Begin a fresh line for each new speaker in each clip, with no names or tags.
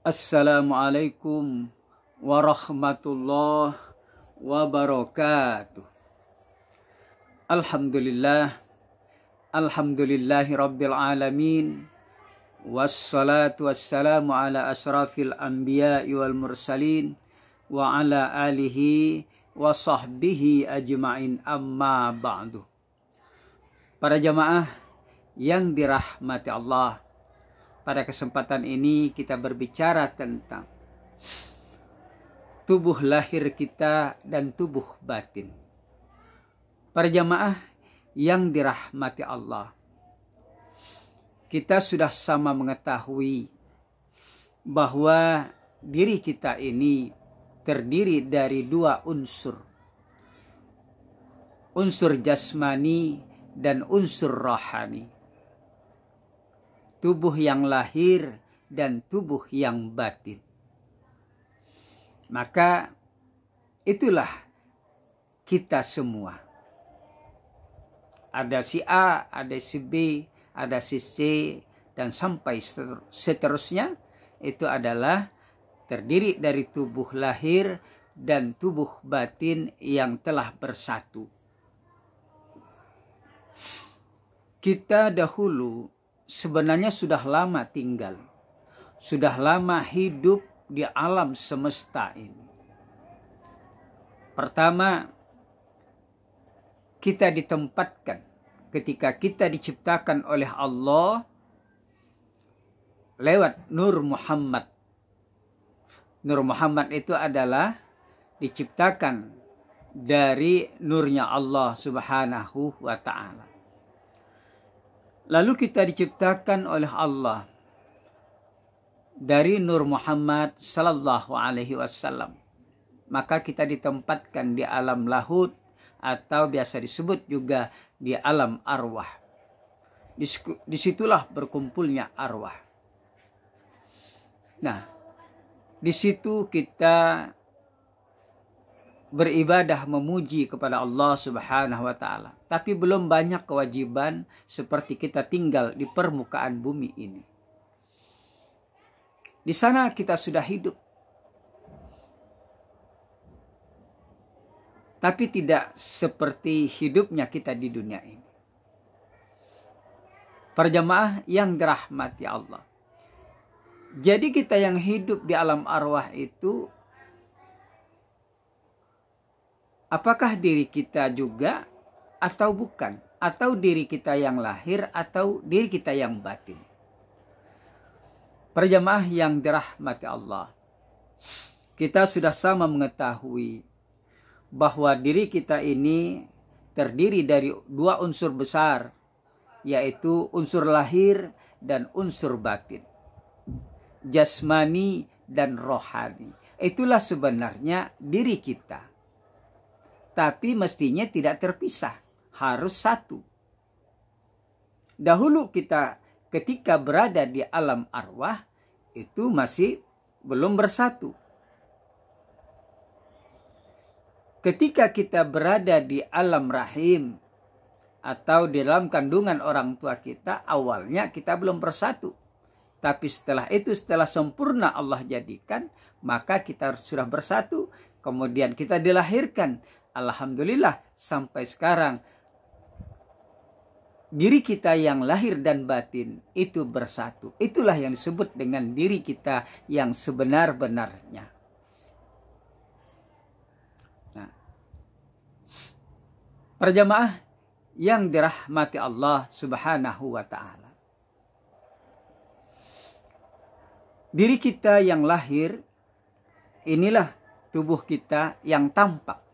Assalamualaikum warahmatullahi wabarakatuh. Alhamdulillahi rabbil alamin. Wassalatu wassalamu ala asrafil anbiya'i wal mursalin wa ala alihi wa sahbihi ajma'in, amma ba'du. Para jamaah yang dirahmati Allah, pada kesempatan ini kita berbicara tentang tubuh lahir kita dan tubuh batin. Para jamaah yang dirahmati Allah, kita sudah sama mengetahui bahwa diri kita ini terdiri dari dua unsur. Unsur jasmani dan unsur rohani. Tubuh yang lahir dan tubuh yang batin. Maka itulah kita semua. Ada si A, ada si B, ada si C, dan sampai seterusnya. Itu adalah terdiri dari tubuh lahir dan tubuh batin yang telah bersatu. Kita dahulu sebenarnya sudah lama tinggal, sudah lama hidup di alam semesta ini. Pertama, kita ditempatkan ketika kita diciptakan oleh Allah lewat Nur Muhammad. Nur Muhammad itu adalah diciptakan dari nurnya Allah Subhanahu wa ta'ala. Lalu kita diciptakan oleh Allah dari Nur Muhammad sallallahu alaihi wasallam. Maka kita ditempatkan di alam lahud atau biasa disebut juga di alam arwah. Disitulah berkumpulnya arwah. Nah, di situ kita beribadah memuji kepada Allah Subhanahu wa ta'ala. Tapi belum banyak kewajiban seperti kita tinggal di permukaan bumi ini. Di sana kita sudah hidup. Tapi tidak seperti hidupnya kita di dunia ini. Para jamaah yang dirahmati Allah. Jadi kita yang hidup di alam arwah itu, apakah diri kita juga atau bukan? Atau diri kita yang lahir atau diri kita yang batin? Para jamaah yang dirahmati Allah, kita sudah sama mengetahui bahwa diri kita ini terdiri dari dua unsur besar, yaitu unsur lahir dan unsur batin. Jasmani dan rohani. Itulah sebenarnya diri kita. Tapi mestinya tidak terpisah, harus satu. Dahulu kita ketika berada di alam arwah itu masih belum bersatu. Ketika kita berada di alam rahim atau di dalam kandungan orang tua kita, awalnya kita belum bersatu. Tapi setelah itu, setelah sempurna Allah jadikan, maka kita sudah bersatu. Kemudian kita dilahirkan. Alhamdulillah sampai sekarang diri kita yang lahir dan batin itu bersatu. Itulah yang disebut dengan diri kita yang sebenar-benarnya. Nah, para jamaah yang dirahmati Allah Subhanahu wa ta'ala. Diri kita yang lahir, inilah tubuh kita yang tampak.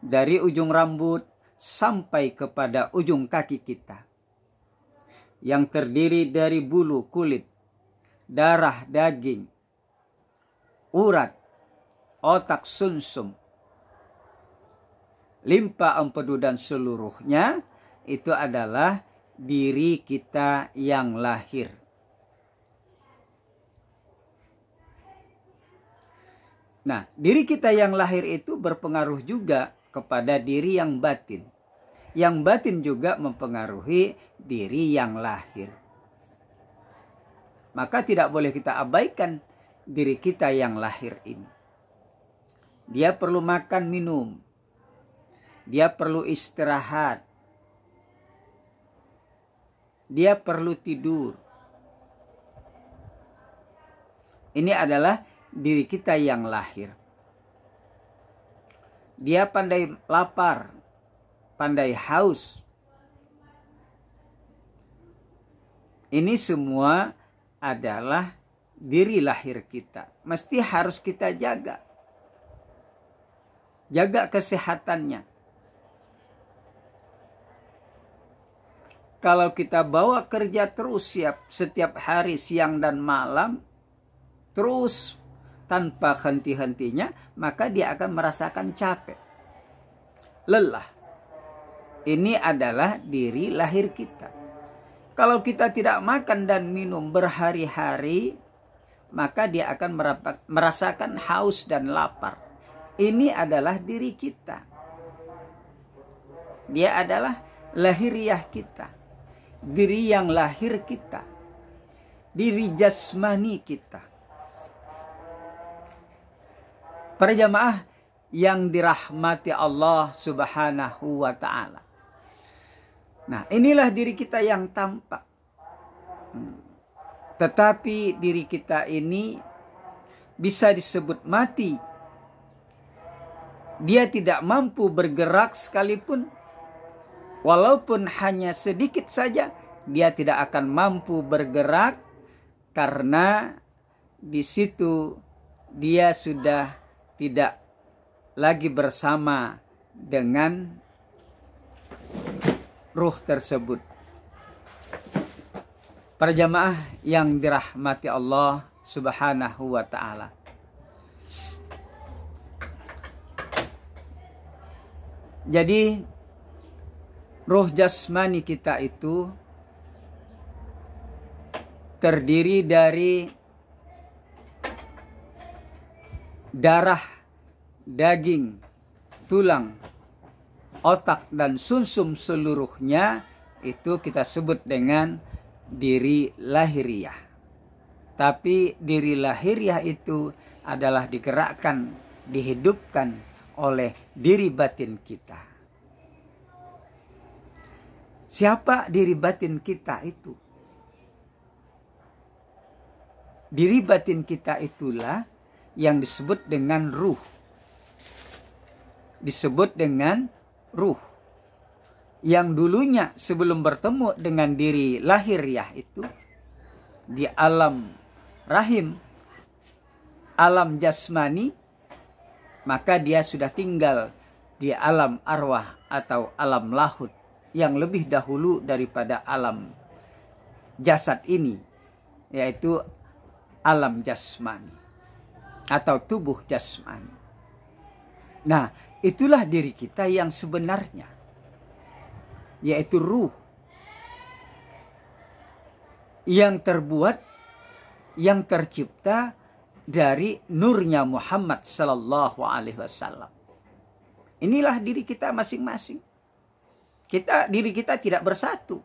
Dari ujung rambut sampai kepada ujung kaki kita. Yang terdiri dari bulu, kulit, darah, daging, urat, otak, sumsum, limpa, empedu, dan seluruhnya. Itu adalah diri kita yang lahir. Nah, diri kita yang lahir itu berpengaruh juga kepada diri yang batin. Yang batin juga mempengaruhi diri yang lahir. Maka tidak boleh kita abaikan diri kita yang lahir ini. Dia perlu makan minum. Dia perlu istirahat. Dia perlu tidur. Ini adalah diri kita yang lahir. Dia pandai lapar, pandai haus. Ini semua adalah diri lahir kita. Mesti harus kita jaga. Jaga kesehatannya. Kalau kita bawa kerja terus setiap hari siang dan malam, terus tanpa henti-hentinya, maka dia akan merasakan capek, lelah. Ini adalah diri lahir kita. Kalau kita tidak makan dan minum berhari-hari, maka dia akan merasakan haus dan lapar. Ini adalah diri kita. Dia adalah lahiriah kita. Diri yang lahir kita. Diri jasmani kita. Para jamaah yang dirahmati Allah Subhanahu wa ta'ala. Nah, inilah diri kita yang tampak. Tetapi diri kita ini bisa disebut mati. Dia tidak mampu bergerak sekalipun. Walaupun hanya sedikit saja, dia tidak akan mampu bergerak. Karena di situ dia sudah tidak lagi bersama dengan ruh tersebut. Para jamaah yang dirahmati Allah Subhanahu wa ta'ala. Jadi ruh jasmani kita itu terdiri dari darah, daging, tulang, otak dan sumsum seluruhnya itu kita sebut dengan diri lahiriah. Tapi diri lahiriah itu adalah digerakkan, dihidupkan oleh diri batin kita. Siapa diri batin kita itu? Diri batin kita itulah yang disebut dengan ruh. Disebut dengan ruh. Yang dulunya sebelum bertemu dengan diri lahiriah itu di alam rahim, alam jasmani, maka dia sudah tinggal di alam arwah atau alam lahud yang lebih dahulu daripada alam jasad ini, yaitu alam jasmani atau tubuh jasmani. Nah, itulah diri kita yang sebenarnya, yaitu ruh yang terbuat, yang tercipta dari nurnya Muhammad sallallahu alaihi wasallam. Inilah diri kita masing-masing. Diri kita tidak bersatu.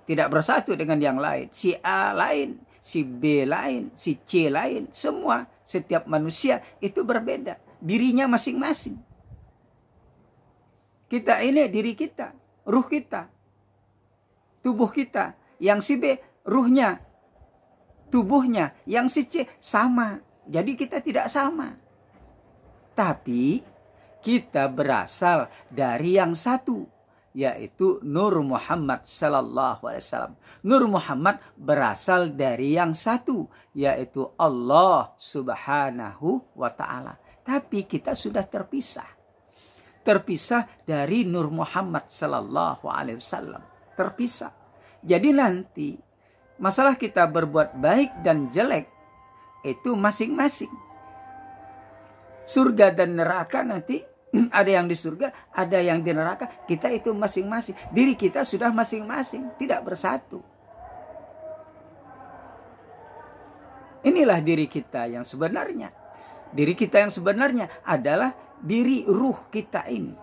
Tidak bersatu dengan yang lain. Si A lain, si B lain, si C lain. Semua, setiap manusia itu berbeda. Dirinya masing-masing. Kita ini diri kita, ruh kita, tubuh kita. Yang si B, ruhnya, tubuhnya. Yang si C, sama. Jadi kita tidak sama. Tapi kita berasal dari yang satu, yaitu Nur Muhammad sallallahu alaihi wasallam. Nur Muhammad berasal dari yang satu, yaitu Allah Subhanahu wa ta'ala. Tapi kita sudah terpisah. Terpisah dari Nur Muhammad sallallahu alaihi wasallam. Terpisah. Jadi nanti masalah kita berbuat baik dan jelek itu masing-masing. Surga dan neraka nanti ada yang di surga, ada yang di neraka. Kita itu masing-masing. Diri kita sudah masing-masing, tidak bersatu. Inilah diri kita yang sebenarnya. Diri kita yang sebenarnya adalah diri ruh kita ini.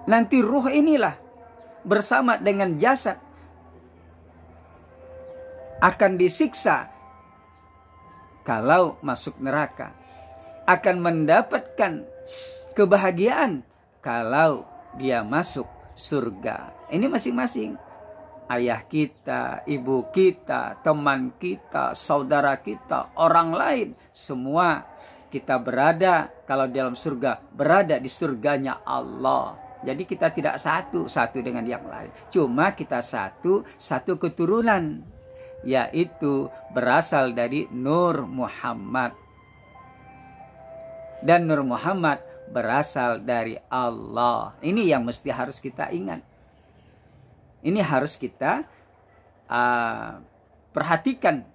Nanti ruh inilah bersama dengan jasad akan disiksa kalau masuk neraka, akan mendapatkan kebahagiaan kalau dia masuk surga. Ini masing-masing. Ayah kita, ibu kita, teman kita, saudara kita, orang lain, semua kita berada, kalau dalam surga, berada di surganya Allah. Jadi kita tidak satu dengan yang lain. Cuma kita satu keturunan, yaitu berasal dari Nur Muhammad. Dan Nur Muhammad berasal dari Allah. Ini yang mesti harus kita ingat. Ini harus kita perhatikan.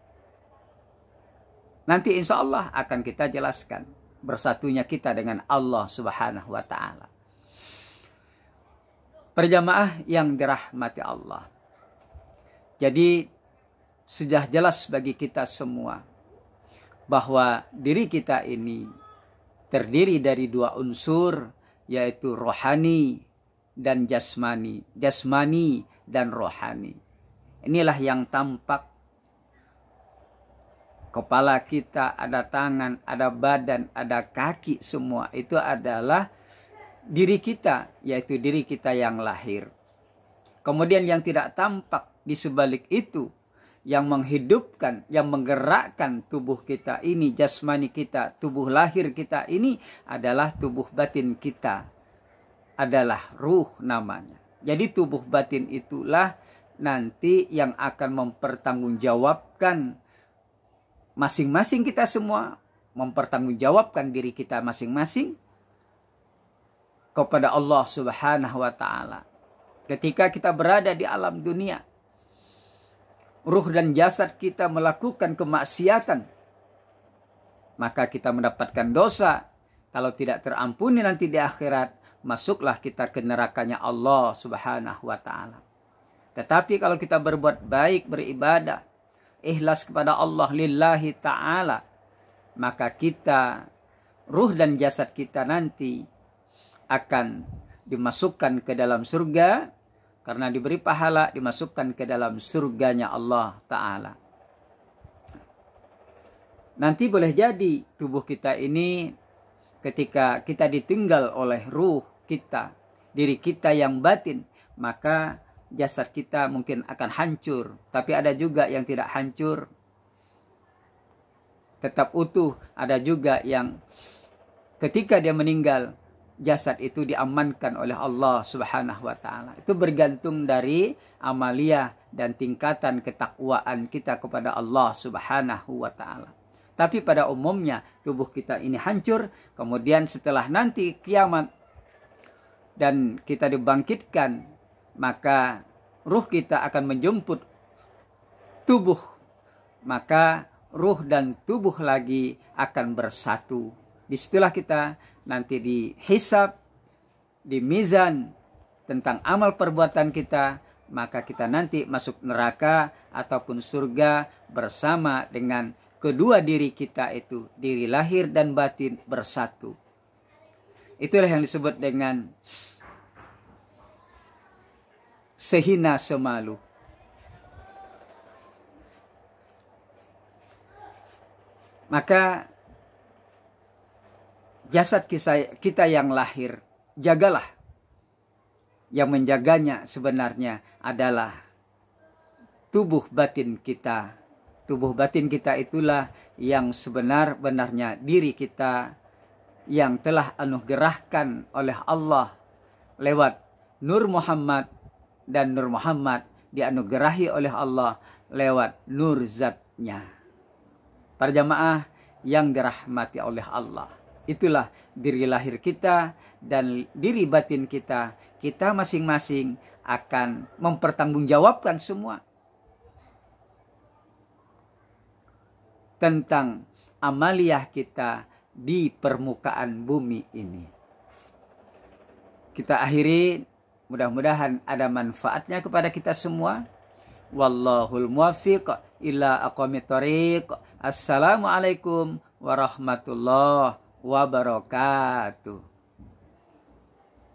Nanti insya Allah akan kita jelaskan bersatunya kita dengan Allah Subhanahu wa Ta'ala. Perjamaah yang dirahmati Allah. Jadi sudah jelas bagi kita semua bahwa diri kita ini terdiri dari dua unsur, yaitu rohani dan jasmani. Jasmani dan rohani. Inilah yang tampak. Kepala kita, ada tangan, ada badan, ada kaki, semua itu adalah diri kita, yaitu diri kita yang lahir. Kemudian yang tidak tampak di sebalik itu, yang menghidupkan, yang menggerakkan tubuh kita ini, jasmani kita, tubuh lahir kita ini adalah tubuh batin kita, adalah ruh namanya. Jadi tubuh batin itulah nanti yang akan mempertanggungjawabkan masing-masing kita semua, mempertanggungjawabkan diri kita masing-masing kepada Allah Subhanahu wa Ta'ala. Ketika kita berada di alam dunia, ruh dan jasad kita melakukan kemaksiatan, maka kita mendapatkan dosa. Kalau tidak terampuni nanti di akhirat, masuklah kita ke nerakanya Allah Subhanahu wa Ta'ala. Tetapi kalau kita berbuat baik, beribadah, ikhlas kepada Allah lillahi ta'ala, maka kita, ruh dan jasad kita nanti akan dimasukkan ke dalam surga, karena diberi pahala, dimasukkan ke dalam surganya Allah Ta'ala. Nanti boleh jadi tubuh kita ini ketika kita ditinggal oleh ruh kita, diri kita yang batin, maka jasad kita mungkin akan hancur. Tapi ada juga yang tidak hancur, tetap utuh. Ada juga yang ketika dia meninggal, jasad itu diamankan oleh Allah Subhanahu wa Ta'ala. Itu bergantung dari amalia dan tingkatan ketakwaan kita kepada Allah Subhanahu wa Ta'ala. Tapi pada umumnya tubuh kita ini hancur, kemudian setelah nanti kiamat dan kita dibangkitkan, maka ruh kita akan menjemput tubuh. Maka ruh dan tubuh lagi akan bersatu. Disitulah kita nanti dihisab, di mizan tentang amal perbuatan kita, maka kita nanti masuk neraka ataupun surga bersama dengan kedua diri kita itu, diri lahir dan batin bersatu. Itulah yang disebut dengan sehina semalu. Maka jasad kita yang lahir, jagalah. Yang menjaganya sebenarnya adalah tubuh batin kita. Tubuh batin kita itulah yang sebenar-benarnya diri kita yang telah anugerahkan oleh Allah lewat Nur Muhammad, dan Nur Muhammad dianugerahi oleh Allah lewat nur zatnya. Para jamaah yang dirahmati oleh Allah, itulah diri lahir kita dan diri batin kita. Kita masing-masing akan mempertanggungjawabkan semua tentang amaliyah kita di permukaan bumi ini. Kita akhiri, mudah-mudahan ada manfaatnya kepada kita semua. Wallahul muwaffiq ila aqwamit thoriq. Assalamualaikum warahmatullahi wabarakatuh.